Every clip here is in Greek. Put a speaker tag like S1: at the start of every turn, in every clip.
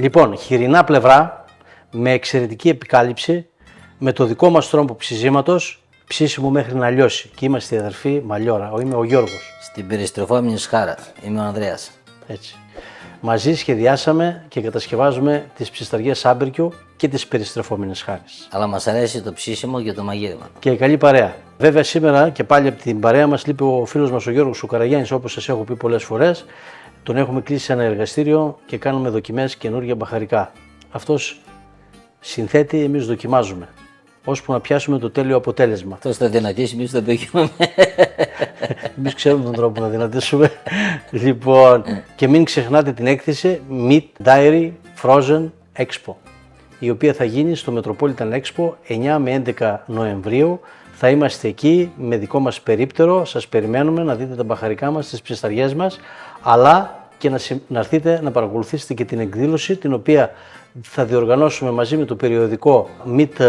S1: Λοιπόν, χοιρινά πλευρά με εξαιρετική επικάλυψη, με το δικό μας τρόπο ψηζήματος, ψήσιμο μέχρι να λιώσει. Και είμαστε οι αδερφοί Μαλιόρα. Είμαι ο Γιώργος.
S2: Στην περιστρεφόμενη σχάρα. Είμαι ο Ανδρέας.
S1: Έτσι. Μαζί σχεδιάσαμε και κατασκευάζουμε τις ψισταριές άμπρικιου και τις περιστρεφόμενες χάρες.
S2: Αλλά μας αρέσει το ψήσιμο και το μαγείρεμα.
S1: Και καλή παρέα. Βέβαια σήμερα και πάλι από την παρέα μας λείπει ο φίλος μας ο Γιώργος ο Καραγιάννης, όπως σας έχω πει πολλές φορές. Τον έχουμε κλείσει σε ένα εργαστήριο και κάνουμε δοκιμές καινούργια μπαχαρικά. Αυτός συνθέτει, εμείς δοκιμάζουμε, ώσπου να πιάσουμε το τέλειο αποτέλεσμα.
S2: Αυτός θα δυνατήσει, εμείς θα δοκιμάμε.
S1: Εμείς ξέρουμε τον τρόπο να δυνατήσουμε. Λοιπόν, και μην ξεχνάτε την έκθεση Meat Diary Frozen Expo, η οποία θα γίνει στο Metropolitan Expo 9 με 11 Νοεμβρίου. Θα είμαστε εκεί με δικό μας περίπτερο, σας περιμένουμε να δείτε τα μπαχαρικά μας, τις ψισταριές μας, αλλά και να έρθετε να παρακολουθήσετε και την εκδήλωση, την οποία θα διοργανώσουμε μαζί με το περιοδικό Meat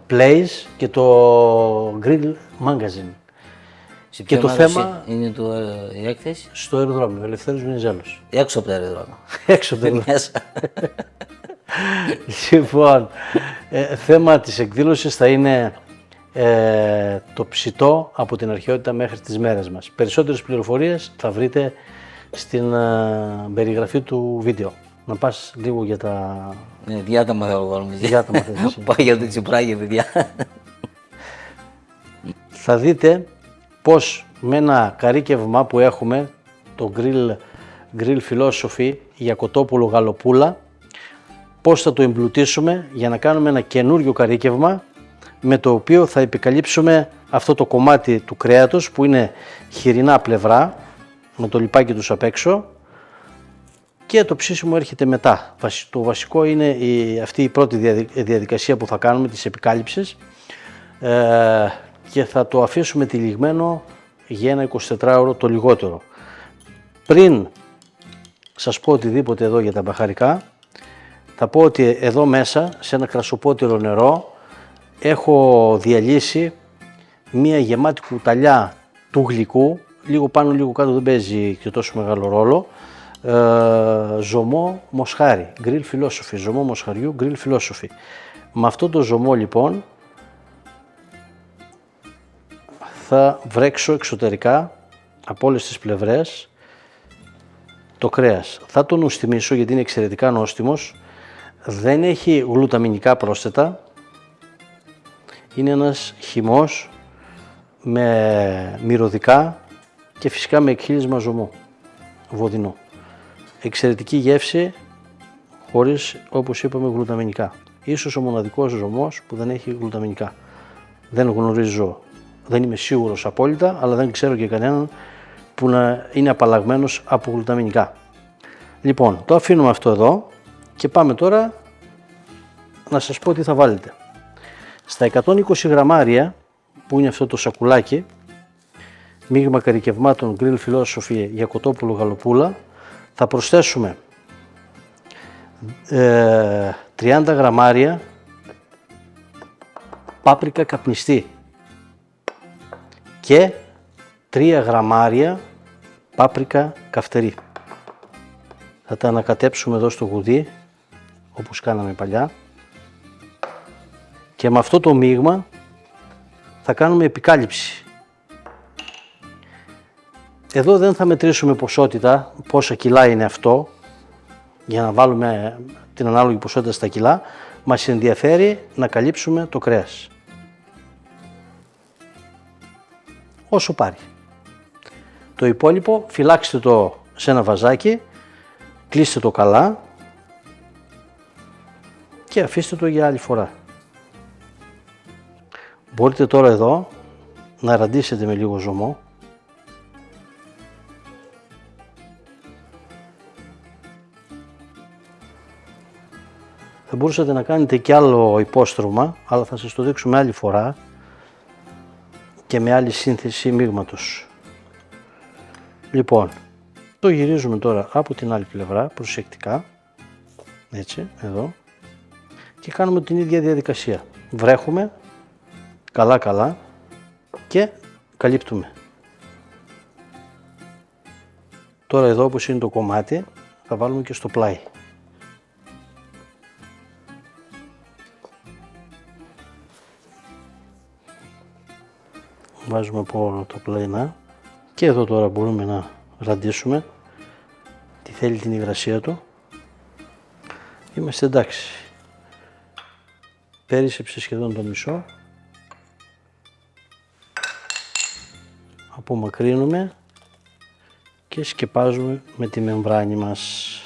S1: Plays και το Grill Magazine.
S2: Σε
S1: Και
S2: ποιο
S1: το
S2: μέρος
S1: θέμα
S2: είναι η έκθεση?
S1: στο αεροδρόμιο, Ελευθέριος Βενιζέλος.
S2: Έξω από το αεροδρόμιο.
S1: Έξω από το αεροδρόμιο.
S2: Μέσα.
S1: Λοιπόν, θέμα της εκδήλωσης θα είναι το ψητό από την αρχαιότητα μέχρι τις μέρες μας. Περισσότερες πληροφορίες θα βρείτε στην περιγραφή του βίντεο. Να πας λίγο για τα...
S2: Ναι, διάταμα θα βγάλουμε.
S1: Διάταμα θες εσύ.
S2: Πάει για το τσιπράγι, παιδιά.
S1: Θα δείτε πως με ένα καρύκευμα που έχουμε, το Grill Philosophy για κοτόπουλο γαλοπούλα, πώς θα το εμπλουτίσουμε για να κάνουμε ένα καινούριο καρύκευμα, με το οποίο θα επικαλύψουμε αυτό το κομμάτι του κρέατος που είναι χοιρινά πλευρά, με το λιπάκι τους απ' έξω, και το ψήσιμο έρχεται μετά. Το βασικό είναι αυτή η πρώτη διαδικασία που θα κάνουμε, της επικάλυψης, και θα το αφήσουμε τυλιγμένο για ένα 24ωρο το λιγότερο. Πριν σας πω οτιδήποτε εδώ για τα μπαχαρικά, θα πω ότι εδώ μέσα σε ένα κρασοπότηρο νερό έχω διαλύσει μία γεμάτη κουταλιά του γλυκού, λίγο πάνω λίγο κάτω, δεν παίζει και τόσο μεγάλο ρόλο, ζωμό μοσχάρι, Grill Philosophy, ζωμό μοσχαριού Grill Philosophy. Με αυτό το ζωμό λοιπόν θα βρέξω εξωτερικά από όλες τις πλευρές το κρέας. Θα τον νοστιμήσω γιατί είναι εξαιρετικά νόστιμος, δεν έχει γλουταμινικά πρόσθετα, είναι ένας χυμός με μυρωδικά και φυσικά με εκχύλισμα ζωμού βοδινό. Εξαιρετική γεύση, χωρίς, όπως είπαμε, γλουταμινικά. Ίσως ο μοναδικός ζωμός που δεν έχει γλουταμινικά. Δεν γνωρίζω, δεν είμαι σίγουρος απόλυτα, αλλά δεν ξέρω και κανέναν που να είναι απαλλαγμένος από γλουταμινικά. Λοιπόν, το αφήνουμε αυτό εδώ και πάμε τώρα να σας πω τι θα βάλετε. Στα 120 γραμμάρια που είναι αυτό το σακουλάκι, μείγμα καρυκευμάτων Grill Philosophy για κοτόπουλο γαλοπούλα, θα προσθέσουμε 30 γραμμάρια πάπρικα καπνιστή και 3 γραμμάρια πάπρικα καυτερή. Θα τα ανακατέψουμε εδώ στο γουδί, όπως κάναμε παλιά, και με αυτό το μείγμα θα κάνουμε επικάλυψη. Εδώ δεν θα μετρήσουμε ποσότητα, πόσα κιλά είναι αυτό, για να βάλουμε την ανάλογη ποσότητα στα κιλά. Μας ενδιαφέρει να καλύψουμε το κρέας όσο πάρει. Το υπόλοιπο φυλάξτε το σε ένα βαζάκι, κλείστε το καλά και αφήστε το για άλλη φορά. Μπορείτε τώρα εδώ να ραντίσετε με λίγο ζωμό. Θα μπορούσατε να κάνετε και άλλο υπόστρωμα, αλλά θα σας το δείξουμε άλλη φορά και με άλλη σύνθεση μείγματος. Λοιπόν, το γυρίζουμε τώρα από την άλλη πλευρά, προσεκτικά, έτσι, εδώ, και κάνουμε την ίδια διαδικασία. Βρέχουμε καλά και καλύπτουμε. Τώρα εδώ όπως είναι το κομμάτι θα βάλουμε και στο πλάι. Βάζουμε από όλο το πλαϊνά. Και εδώ τώρα μπορούμε να ραντίσουμε τι θέλει την υγρασία του. Είμαστε εντάξει. Πέρισεψε σχεδόν το μισό. Απομακρύνουμε και σκεπάζουμε με τη μεμβράνη μας.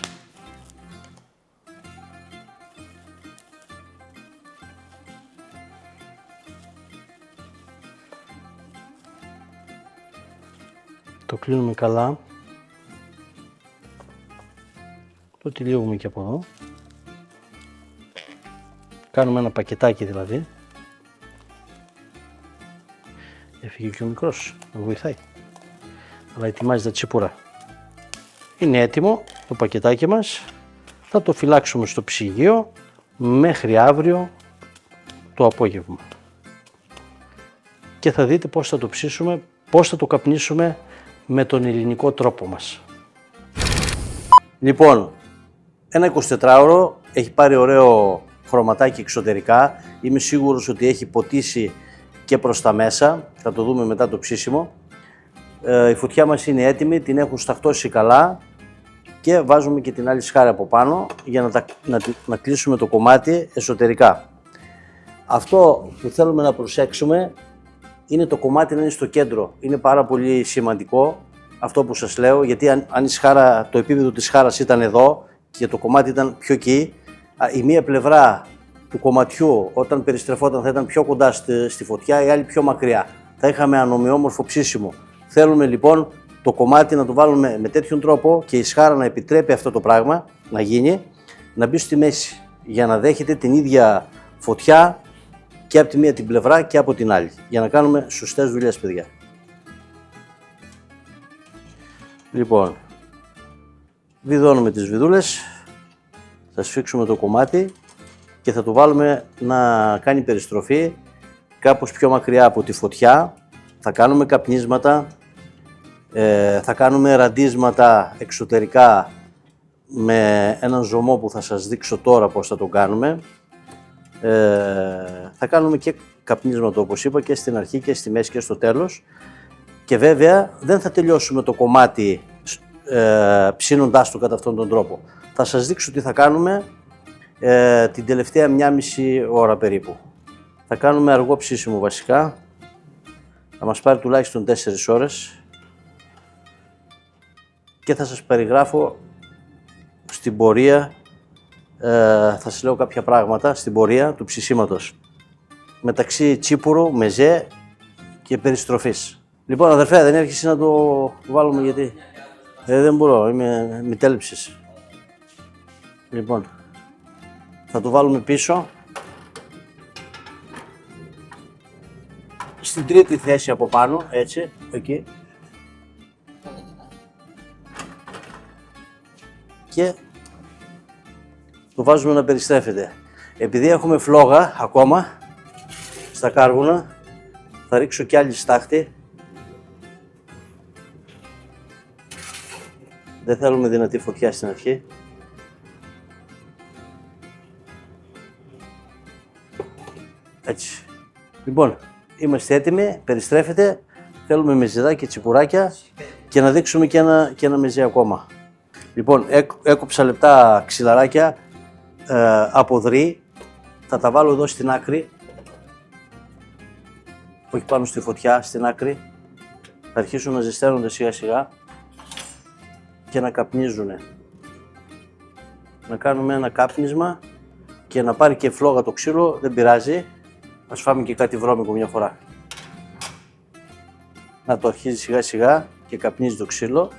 S1: Το κλείνουμε καλά. Το τυλίγουμε και από εδώ. Κάνουμε ένα πακετάκι δηλαδή. Έφυγε και ο μικρός, με βοηθάει. Αλλά ετοιμάζει τα τσίπουρα. Είναι έτοιμο το πακετάκι μας. Θα το φυλάξουμε στο ψυγείο μέχρι αύριο το απόγευμα. Και θα δείτε πώς θα το ψήσουμε, πώς θα το καπνίσουμε με τον ελληνικό τρόπο μας. Λοιπόν, ένα 24ωρο έχει πάρει ωραίο χρωματάκι εξωτερικά. Είμαι σίγουρος ότι έχει ποτίσει και προς τα μέσα. Θα το δούμε μετά το ψήσιμο. Η φωτιά μας είναι έτοιμη, την έχουν σταχτώσει καλά και βάζουμε και την άλλη σχάρα από πάνω για να κλείσουμε το κομμάτι εσωτερικά. Αυτό που θέλουμε να προσέξουμε είναι το κομμάτι να είναι στο κέντρο. Είναι πάρα πολύ σημαντικό αυτό που σας λέω, γιατί αν η σχάρα, το επίπεδο της σχάρας ήταν εδώ και το κομμάτι ήταν πιο εκεί, η μία πλευρά του κομματιού όταν περιστρεφόταν θα ήταν πιο κοντά στη φωτιά, η άλλη πιο μακριά. Θα είχαμε ανομοιόμορφο ψήσιμο. Θέλουμε λοιπόν το κομμάτι να το βάλουμε με τέτοιον τρόπο και η σχάρα να επιτρέπει αυτό το πράγμα να γίνει, να μπει στη μέση για να δέχεται την ίδια φωτιά και από τη μία την πλευρά και από την άλλη, για να κάνουμε σωστές δουλειές, παιδιά. Λοιπόν, βιδώνουμε τις βιδούλες, θα σφίξουμε το κομμάτι και θα το βάλουμε να κάνει περιστροφή κάπως πιο μακριά από τη φωτιά. Θα κάνουμε καπνίσματα, θα κάνουμε ραντίσματα εξωτερικά με έναν ζωμό που θα σας δείξω τώρα πώς θα το κάνουμε. Θα κάνουμε και καπνίσματα όπως είπα και στην αρχή και στη μέση και στο τέλος. Και βέβαια δεν θα τελειώσουμε το κομμάτι ψήνοντάς το κατά αυτόν τον τρόπο. Θα σας δείξω τι θα κάνουμε την τελευταία 1,5 ώρα περίπου. Θα κάνουμε αργό ψήσιμο βασικά. Θα μας πάρει τουλάχιστον 4 ώρες. Και θα σας περιγράφω στην πορεία, θα σας λέω κάποια πράγματα στην πορεία του ψησίματος. Μεταξύ τσίπουρου, μεζέ και περιστροφής. Λοιπόν αδερφέ, δεν έρχεσαι να το βάλουμε γιατί δεν μπορώ, είμαι μητέλεψης. Λοιπόν, θα το βάλουμε πίσω στην τρίτη θέση από πάνω, έτσι, εκεί. Και το βάζουμε να περιστρέφεται. Επειδή έχουμε φλόγα ακόμα στα κάρβουνα, θα ρίξω κι άλλη στάχτη. Δεν θέλουμε δυνατή φωτιά στην αρχή. Έτσι. Λοιπόν, είμαστε έτοιμοι, περιστρέφεται. Θέλουμε μεζεδάκια, τσιπουράκια και να δείξουμε και ένα μεζέ ακόμα. Λοιπόν, έκοψα λεπτά ξυλαράκια από δρύ. Θα τα βάλω εδώ στην άκρη. Όχι πάνω στη φωτιά, στην άκρη. Θα αρχίσουν να ζεσταίνονται σιγά σιγά και να καπνίζουνε. Να κάνουμε ένα κάπνισμα και να πάρει και φλόγα το ξύλο, δεν πειράζει. Ας φάμε και κάτι βρώμικο μια φορά. Να το αρχίζει σιγά σιγά και καπνίζει το ξύλο.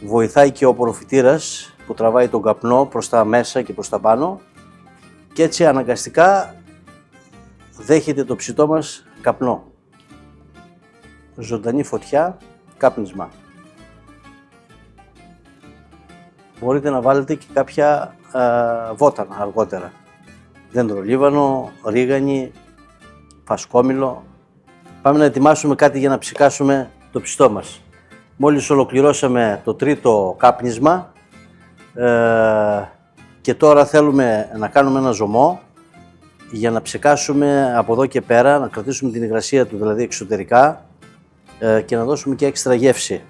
S1: Βοηθάει και ο απορροφητήρας που τραβάει τον καπνό προς τα μέσα και προς τα πάνω. Και έτσι αναγκαστικά δέχεται το ψητό μας καπνό. Ζωντανή φωτιά, κάπνισμα. Μπορείτε να βάλετε και κάποια βότανα αργότερα. Δέντρο-λίβανο, ρίγανη, φασκόμηλο. Πάμε να ετοιμάσουμε κάτι για να ψηκάσουμε το ψητό μας. Μόλις ολοκληρώσαμε το τρίτο κάπνισμα και τώρα θέλουμε να κάνουμε ένα ζωμό. για να ψεκάσουμε από εδώ και πέρα, να κρατήσουμε την υγρασία του δηλαδή εξωτερικά και να δώσουμε και έξτρα γεύση.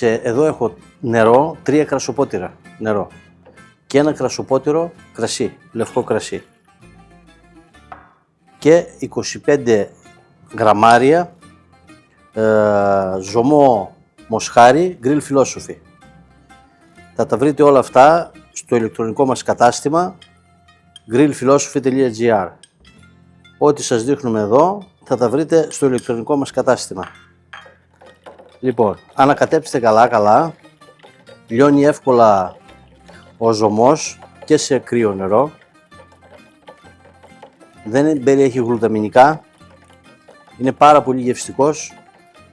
S1: Εδώ έχω νερό, 3 κρασοπότηρα νερό και ένα κρασοπότηρο κρασί, λευκό κρασί και 25 γραμμάρια ζωμό μοσχάρι Grill Philosophy. Θα τα βρείτε όλα αυτά στο ηλεκτρονικό μας κατάστημα grillphilosophy.gr. Ό,τι σας δείχνουμε εδώ θα τα βρείτε στο ηλεκτρονικό μας κατάστημα. Λοιπόν, ανακατέψτε καλά, λιώνει εύκολα ο ζωμός και σε κρύο νερό. Δεν περιέχει γλουταμινικά, είναι πάρα πολύ γευστικός.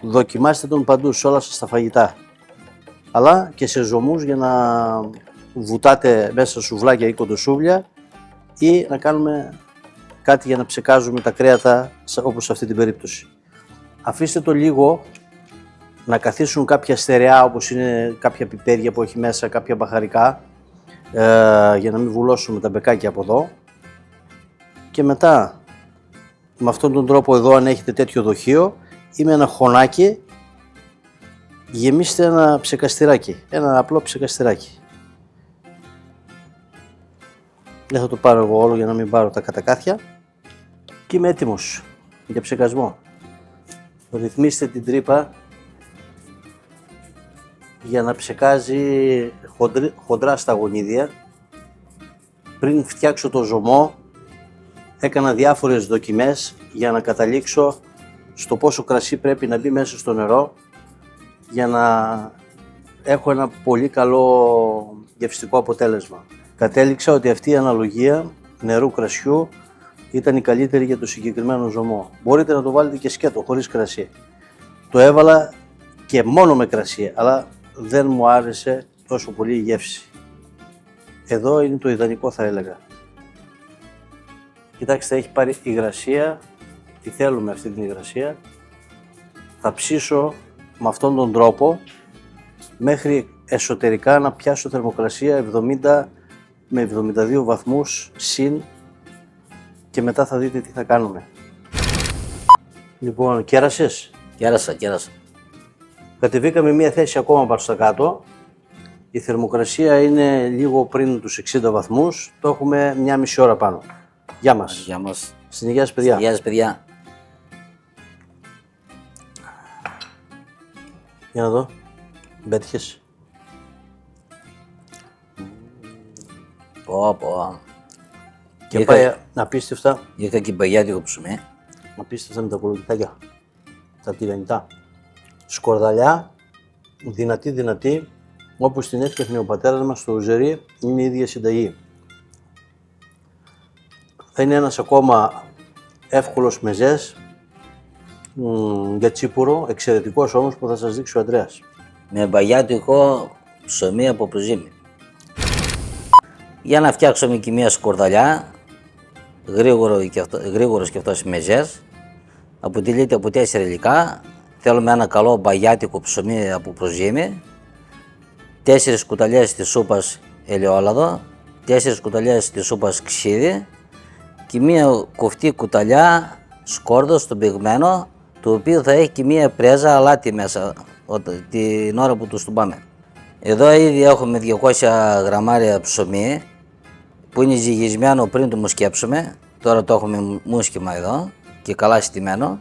S1: Δοκιμάστε τον παντού σε όλα σας τα φαγητά, αλλά και σε ζωμούς για να βουτάτε μέσα σουβλάκια ή κοντοσούβλια ή να κάνουμε κάτι για να ψεκάζουμε τα κρέατα όπως σε αυτή την περίπτωση. Αφήστε το λίγο να καθίσουν κάποια στερεά, όπως είναι κάποια πιπέρια που έχει μέσα, κάποια μπαχαρικά, για να μην βουλώσουμε τα μπεκάκια από εδώ. Και μετά, με αυτόν τον τρόπο εδώ, αν έχετε τέτοιο δοχείο ή με ένα χωνάκι, γεμίστε ένα ψεκαστηράκι, ένα απλό ψεκαστηράκι. Δεν θα το πάρω εγώ όλο για να μην πάρω τα κατακάθια. Και είμαι έτοιμος για ψεκασμό. Ρυθμίστε την τρύπα για να ψεκάζει χοντρά στα γονίδια. Πριν φτιάξω το ζωμό, έκανα διάφορες δοκιμές για να καταλήξω στο πόσο κρασί πρέπει να μπει μέσα στο νερό για να έχω ένα πολύ καλό γευστικό αποτέλεσμα. Κατέληξα ότι αυτή η αναλογία νερού κρασιού ήταν η καλύτερη για το συγκεκριμένο ζωμό. Μπορείτε να το βάλετε και σκέτο, χωρίς κρασί. Το έβαλα και μόνο με κρασί, αλλά δεν μου άρεσε τόσο πολύ η γεύση. Εδώ είναι το ιδανικό, θα έλεγα. Κοιτάξτε, έχει πάρει υγρασία, τη θέλουμε αυτή την υγρασία. Θα ψήσω με αυτόν τον τρόπο μέχρι εσωτερικά να πιάσω θερμοκρασία 70 με 72 βαθμούς συν και μετά θα δείτε τι θα κάνουμε. Λοιπόν, κέρασες.
S2: Κέρασα.
S1: Κατεβήκαμε μία θέση ακόμα προς τα κάτω. Η θερμοκρασία είναι λίγο πριν τους 60 βαθμούς. Το έχουμε μία μισή ώρα πάνω. Γεια μας.
S2: Γεια μας.
S1: Στην υγεία σας, παιδιά.
S2: Γεια σας, παιδιά.
S1: Για να δω. Μπέτυχες.
S2: Πω.
S1: Και πάει απίστευτα.
S2: Είχα και μπαγιάτικο ψωμί.
S1: Απίστευτα με τα κολοκυθάκια. Τα τηγανιτά. Σκορδαλιά. Δυνατή. Όπως την έφτιαχνε ο πατέρας μας στο Ουζερί, είναι η ίδια συνταγή. Θα είναι ένας ακόμα εύκολος μεζές για τσίπουρο, εξαιρετικός όμως, που θα σας δείξει ο Ανδρέας.
S2: Με μπαγιάτικο ψωμί από προζύμι. Για να φτιάξουμε και μια σκορδαλιά, γρήγορος και αυτός μεζές, αποτελείται από 4 υλικά. Θέλουμε ένα καλό μπαγιάτικο ψωμί από προζύμι, 4 κουταλιές της σούπας ελαιόλαδο, 4 κουταλιές της σούπας ξύδι και μία κοφτή κουταλιά σκόρδο στον πυγμένο, το οποίο θα έχει και μία πρέζα αλάτι μέσα την ώρα που το στουμπάμε. Εδώ ήδη έχουμε 200 γραμμάρια ψωμί που είναι ζυγισμένο πριν το μουσκέψουμε. Τώρα το έχουμε μουσκεμα εδώ και καλά στημένο.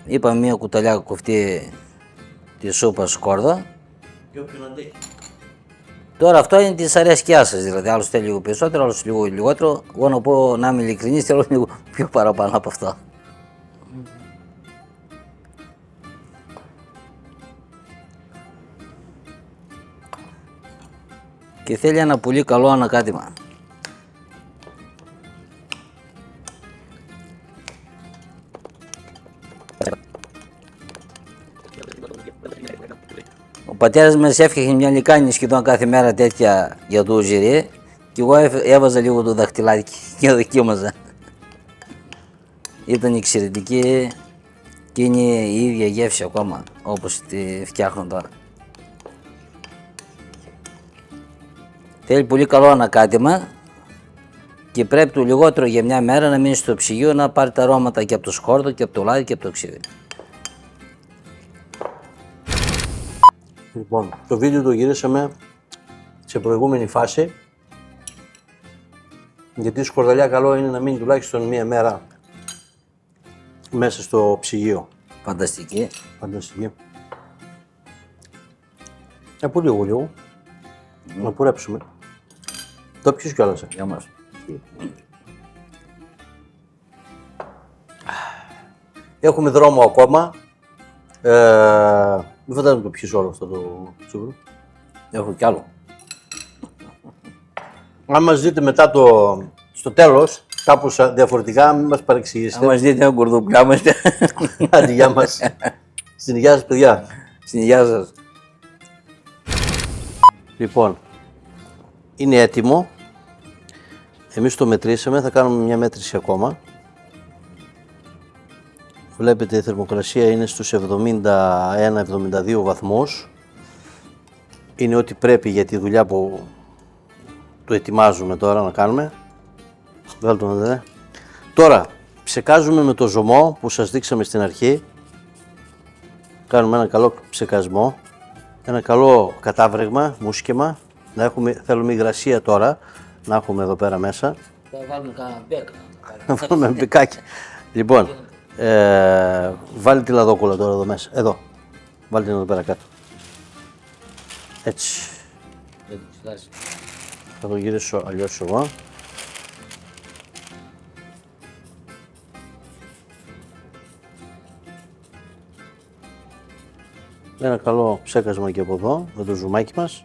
S2: Είπαμε μία κουταλιά κοφτή της σούπας σκόρδο. Τώρα αυτό είναι της αρέσκειάς σας, δηλαδή άλλος θέλει λίγο περισσότερο, άλλος λίγο λιγότερο. Εγώ να πω, να είμαι ειλικρινής, θέλω λίγο πιο παραπάνω από αυτό. Και θέλει ένα πολύ καλό ανακάτημα. Ο πατέρας μας έφτιαχνε μια λικάνη σχεδόν κάθε μέρα τέτοια για το Ουζερί και εγώ έβαζα λίγο το δαχτυλάκι και δοκίμαζα. Ήταν εξαιρετική και είναι η ίδια γεύση ακόμα όπως τη φτιάχνω τώρα. Θέλει πολύ καλό ανακάτημα Και πρέπει το λιγότερο για μια μέρα να μείνει στο ψυγείο να πάρει τα αρώματα και από το σκόρδο και από το λάδι και από το ξύδι.
S1: Λοιπόν, το βίντεο το γυρίσαμε σε προηγούμενη φάση. Γιατί η σκορδαλιά καλό είναι να μείνει τουλάχιστον μία μέρα μέσα στο ψυγείο.
S2: Φανταστική.
S1: Φανταστική. Από λίγο. Να πουρέψουμε. Το πιεις κιόλας.
S2: Για μας.
S1: Έχουμε δρόμο ακόμα. Δεν φαντάζομαι να το πιεις όλο αυτό το τσούκρο.
S2: Έχω κι άλλο.
S1: Αν μας δείτε μετά στο τέλος, κάπως διαφορετικά, μην μας παρεξηγήσετε.
S2: Αν μας δείτε να κουρδουπιάμαστε.
S1: Άντε, γεια μας. Στην υγεία σας, παιδιά.
S2: Στην υγεία σας.
S1: Λοιπόν, είναι έτοιμο. Εμείς το μετρήσαμε, θα κάνουμε μια μέτρηση ακόμα. Βλέπετε η θερμοκρασία είναι στους 71-72 βαθμούς. Είναι ό,τι πρέπει για τη δουλειά που το ετοιμάζουμε τώρα να κάνουμε. Βγάλτε το να δείτε. Τώρα ψεκάζουμε με το ζωμό που σας δείξαμε στην αρχή. Κάνουμε ένα καλό ψεκασμό. Ένα καλό κατάβρεγμα, μουσκεμα. Θέλουμε υγρασία τώρα να έχουμε εδώ πέρα μέσα.
S2: Θα βάλουμε κανένα μπέκα.
S1: Να βάλουμε μπεκάκι. Λοιπόν, βάλει τη λαδόκουλα τώρα εδώ μέσα. Εδώ. Βάλει την εδώ πέρα κάτω. Έτσι. Θα το γυρίσω αλλιώς εγώ. Ένα καλό ψέκασμα και από εδώ με το ζουμάκι μας.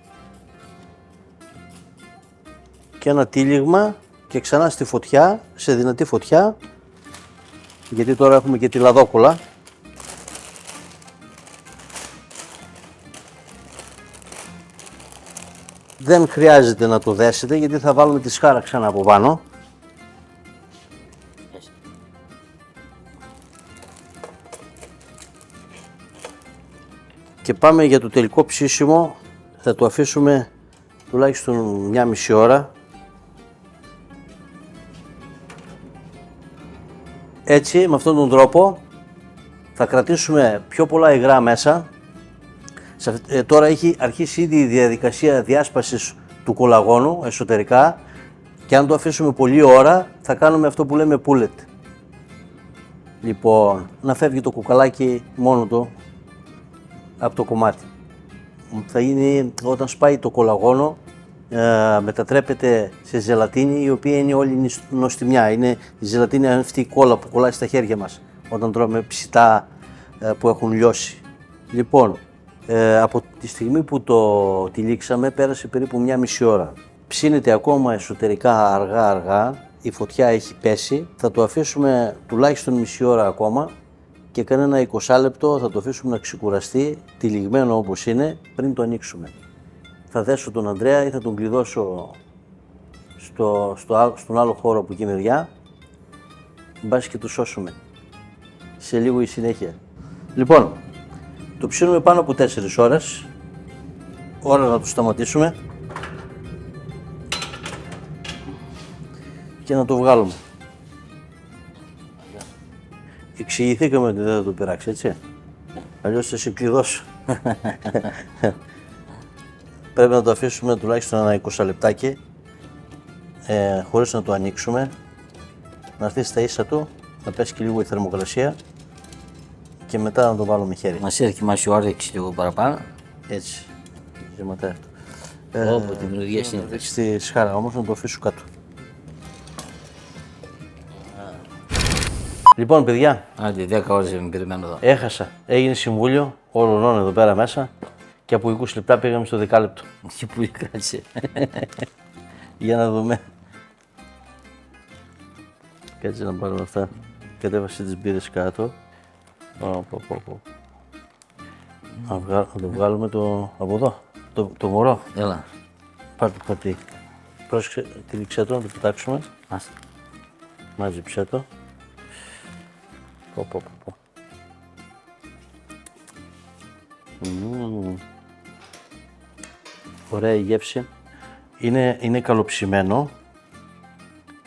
S1: Και ένα τύλιγμα και ξανά στη φωτιά, σε δυνατή φωτιά. Γιατί τώρα έχουμε και τη λαδόκουλα. Δεν χρειάζεται να το δέσετε γιατί θα βάλουμε τη σχάρα ξανά από πάνω. Και πάμε για το τελικό ψήσιμο. Θα το αφήσουμε τουλάχιστον μια μισή ώρα. Έτσι, με αυτόν τον τρόπο θα κρατήσουμε πιο πολλά υγρά μέσα. Τώρα έχει αρχίσει ήδη η διαδικασία διάσπασης του κολαγόνου εσωτερικά και αν το αφήσουμε πολλή ώρα θα κάνουμε αυτό που λέμε pullet. Λοιπόν, να φεύγει το κουκαλάκι μόνο του από το κομμάτι. Θα γίνει όταν σπάει το κολαγόνο, μετατρέπεται σε ζελατίνη η οποία είναι όλη νοστιμιά. Είναι η ζελατίνη αυτή η κόλλα που κολλάει στα χέρια μας όταν τρώμε ψητά που έχουν λιώσει. Λοιπόν, από τη στιγμή που το τυλίξαμε πέρασε περίπου μια μισή ώρα. Ψήνεται ακόμα εσωτερικά αργά, η φωτιά έχει πέσει. Θα το αφήσουμε τουλάχιστον μισή ώρα ακόμα και κανένα 20 λεπτό θα το αφήσουμε να ξεκουραστεί τυλιγμένο όπως είναι πριν το ανοίξουμε. Θα δέσω τον Ανδρέα ή θα τον κλειδώσω στον άλλο χώρο από εκεί μεριά, μπας και το σώσουμε. Σε λίγο η συνέχεια. Λοιπόν, το ψήνουμε πάνω από 4 ώρες. Ώρα να το σταματήσουμε και να το βγάλουμε. Εξηγηθήκαμε ότι δεν θα το πειράξει, έτσι. Αλλιώς θα σε κλειδώσω. Πρέπει να το αφήσουμε τουλάχιστον ένα 20 λεπτάκι, χωρίς να το ανοίξουμε, να έρθει στα ίσα του, να πέσει και λίγο η θερμοκρασία και μετά να το βάλουμε χέρι.
S2: Μας έχει κοιμάσει ο Άρδεξ λίγο παραπάνω.
S1: Έτσι, ζηματάει αυτό.
S2: Όπου την οδηγία συνήθως.
S1: Στη σχάρα όμως να το αφήσω κάτω. Λοιπόν, παιδιά,
S2: Άντε, 10 ώρες με περιμένω εδώ.
S1: έχασα. Έγινε συμβούλιο όλων εδώ πέρα μέσα και από 20 λεπτά πήγαμε στο δεκάλεπτο.
S2: Και που κράτησε.
S1: Για να δούμε. Κάτσε να πάρουμε αυτά. Κατέβασε τις μπύρες κάτω. Να το βγάλουμε από εδώ, το μωρό.
S2: Έλα.
S1: Πάρ' το πατή. Πρόσεξε, τυλίξε το, να το πετάξουμε.
S2: Άστε.
S1: Μάζεψέ το. Ωραία η γεύση. Είναι καλοψημένο.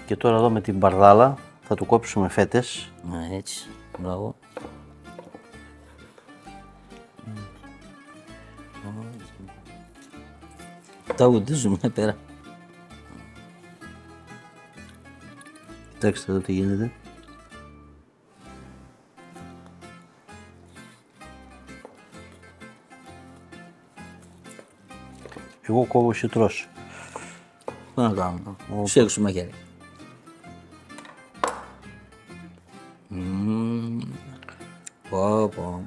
S1: Και τώρα εδώ με την μπαρδάλα θα του κόψουμε φέτες.
S2: Έτσι, μπράβο. Τα βουτίζουμε πέρα.
S1: Κοιτάξτε εδώ τι γίνεται. Εγώ κόβω, εσύ τρως.
S2: Τι να κάνουμε. Σέξου μαχαίρι. Πω πω.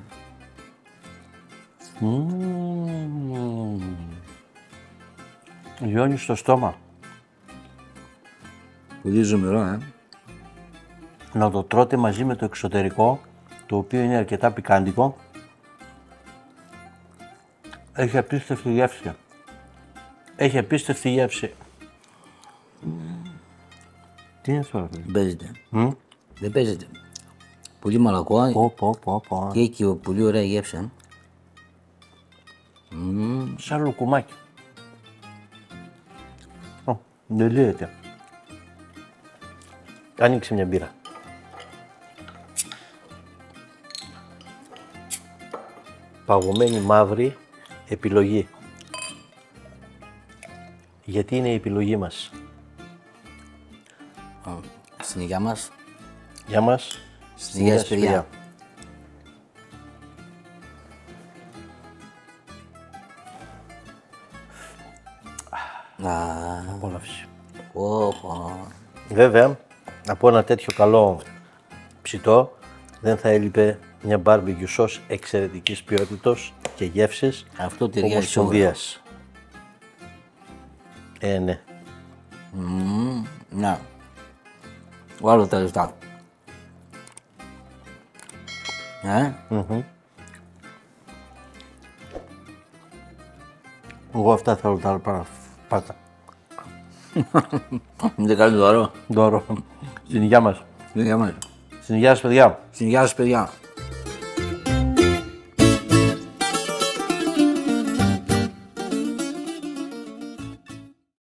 S1: Λιώνει στο στόμα.
S2: Πολύ ζουμερό,
S1: Να το τρώτε μαζί με το εξωτερικό, το οποίο είναι αρκετά πικάντικο. Έχει απίστευτη γεύση. Έχει απίστευτη γεύση. Τι είναι αυτό,
S2: Δεν παίζεται. Δεν παίζεται. Πολύ μαλακό
S1: πω.
S2: και έχει πολύ ωραία γεύση.
S1: Σαν λουκουμάκι. Δεν λύεται. Άνοιξε μια μπύρα. Παγωμένη μαύρη επιλογή. Γιατί είναι η επιλογή μας.
S2: Στην υγεία μας.
S1: Για μας.
S2: Στην υγεία σας, παιδιά.
S1: Απόλαυση.
S2: Πω.
S1: Βέβαια, από ένα τέτοιο καλό ψητό δεν θα έλειπε μια barbecue sauce εξαιρετικής ποιότητας και γεύσης.
S2: Αυτό ταιριάζει σίγουρα.
S1: Ομοσπονδίας. Ναι.
S2: Να. Βάλω τα λεφτά.
S1: Εγώ αυτά θέλω τα άλλα πάτα.
S2: Δεν κάνει δώρο.
S1: Δώρο. Στην υγεία μας.
S2: Στην υγεία μας.
S1: Στην υγεία σας, παιδιά.
S2: Στην υγεία σας, παιδιά.